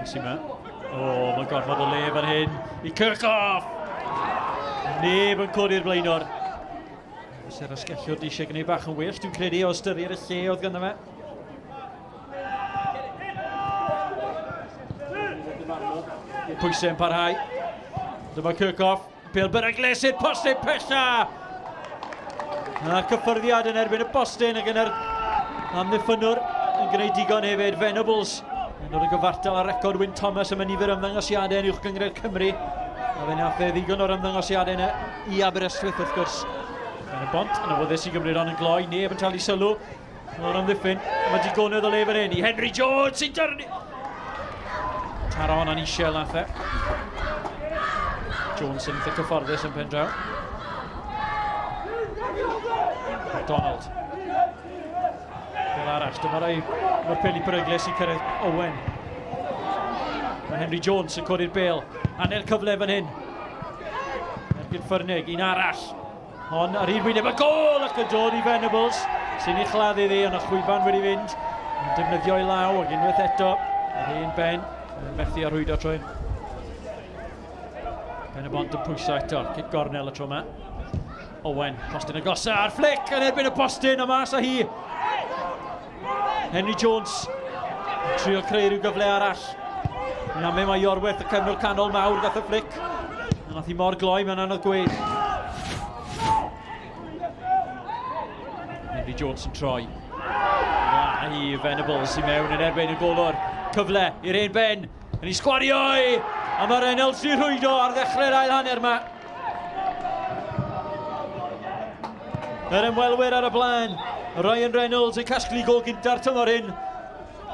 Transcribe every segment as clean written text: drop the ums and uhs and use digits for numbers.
Owen sy'n yma. O, mae'n gormod o le fan hyn i Kirchhoff. Neb yn codi'r blaenor. Os yr asgelliwr di eisiau gwneud bach yn well, dwi'n credu o ystyried y lle oedd ganddo fe. Pwysau yn parhau. Dyma Kirchhoff. Pêl beryglus i'r postyn pella. A'r cyffyrddiad yn erbyn y postyn ac yn yr amddiffynwr yn gwneud digon hefyd. Venables yn dod yn gyfartal ar record Wyn Thomas am y nifer ymddangosiadau yn uwch gyngred Cymru. A fe nath ddigon o'r ymddangosiadau yna i Aberystwyth wrth gwrs. Penybont yn awyddus i gymryd on yn gloi, neb yn talu sylw o'r amddiffyn. Mae digonedd o le fan hyn i Henry Jones sy'n dyrnu. Taro hon Anisiel nath e. Jones yn eitha cyfforddus yn pen draw. Donald. Fel arall, dyma rai mae'r pêl i beryglus i cyrraedd Owen. Mae Henry Jones yn codi'r bêl. Anel cyfle fan hyn. Erbyn Ffyrnig, un arall. Hon ar un wyneb y gol ac yn dod i Venables. Sy'n ei chladdu ddi, ond y chwyban wedi fynd. Yn defnyddio i law ac unwaith eto. Yr hen Ben. Methu arwyddo trwy. Penybont yn pwysau eto. Cic gornel y tro yma. Owen, postyn agosa ar flic yn erbyn y postyn a mas a hi. Henry Jones trio creu rhyw gyfle arall. Name mae Iorwerth y cefnol canol mawr gath y flic. A nath hi mor gloi mewn anodd gweud. Henry Jones yn troi. A hi Venables i mewn yn erbyn y golwr. Cyfle i'r ein Ben. Yn ei sgwarioi. A mae Reynolds i rhwydo ar ddechrau'r ail hanner yma. Yr ymwelwyr ar y blaen. Ryan Reynolds yn casglu gol gynta'r tymor hyn.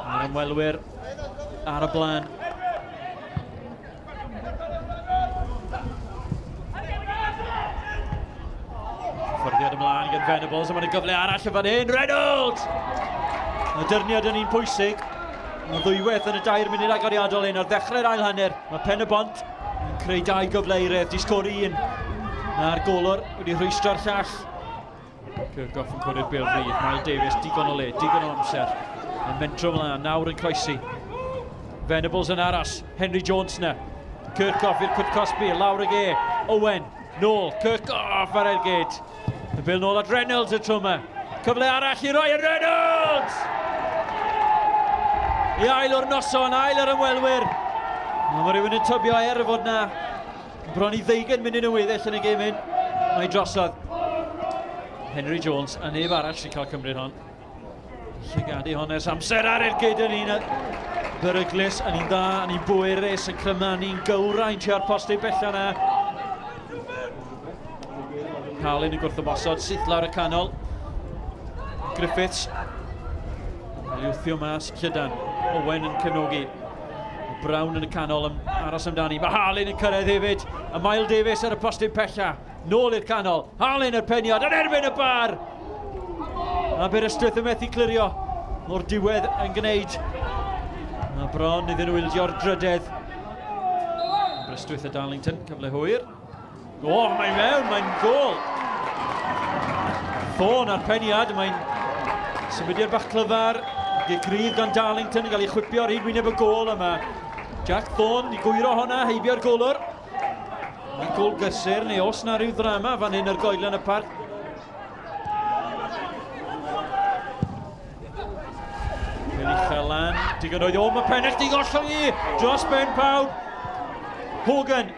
Yr ymwelwyr ar y blaen. Fforddiad ymlaen gan Venables a mae'n gyfle arall y fan hyn. Reynolds! Y dyrniad yn un pwysig. Mae ddwywaith yn y 2 munud agoriadol hyn ar ddechrau'r ail hanner. Mae Penybont yn creu 2 gyfleiredd. Di sgori un. A'r golwr wedi rhwystro'r llall. Kirchhoff yn codi'r bêl rhydd. Miles Davies, digon o le, digon o amser. Yn mentro mlaen, nawr yn croesi. Venables yn aros. Henry Jones na. Kirchhoff i'r Cwtcosby, lawr y ge. Owen, nôl, Kirchhoff ar e'r gyd. Y bêl nôl at Reynolds y tro yma. Cyfle arall i Ryan Reynolds! I ail o'r noson, ail ar ymwelwyr. Mae rhywun yn tybio er fod na bron i 20 munud yn weddill yn y gêm hyn. Mae drosodd. Henry Jones a neb arall sy'n cael cymryd hon. Llygadu hon ers amser ar e'r gyd yn un beryglus, yn un dda, yn un bwerus, yn crymanu'n gywraint ar postau bella na. Carlin yn gwrthymosod, syth lawr y canol. Griffiths. Liwthio mas Llydan. Owen yn cefnogi. Brown yn y canol yn aros amdani. Mae Harlin yn cyrraedd hefyd. A Miles Davies ar y postyn pella. Nôl i'r canol. Harlin yr peniad yn erbyn y bar. Aberystwyth yn methu clirio. O'r diwedd yn gwneud. A bron iddyn nhw wildio'r drydedd. Aberystwyth a Darlington. Cyfle hwyr. O, mae'n mewn. Mae'n gol. Ffôn ar peniad. Mae'n symudiad bach clyfar. Gryf gan Darlington yn cael ei chwipio ar hyd wyneb y gol yma. Jack Thorne i gwyro honna, heibio'r golwr. Mae'n gol gysur, neu os na rhyw ddrama fan hyn ar goedlan y parc. Fel i chalan, digon oedd o, mae pennell di gollwng i, dros ben pawb. Hogan,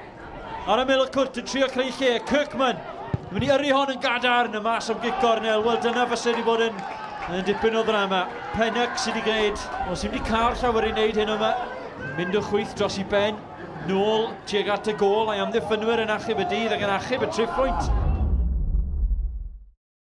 ar y milk cwrt yn trio creu lle, Kirkman. Yn mynd i yrru hon yn gadarn y mas am gic gornel, wel dyna fysa wedi bod yn dipyn o ddrama. Pennock sydd wedi gwneud, o sydd wedi cael llawer i wneud hyn yma. Mynd o chwyth dros i Ben, nôl tuag at y gol, a'i amddiffynwyr yn achub y dydd ac yn achub y 3 pwynt.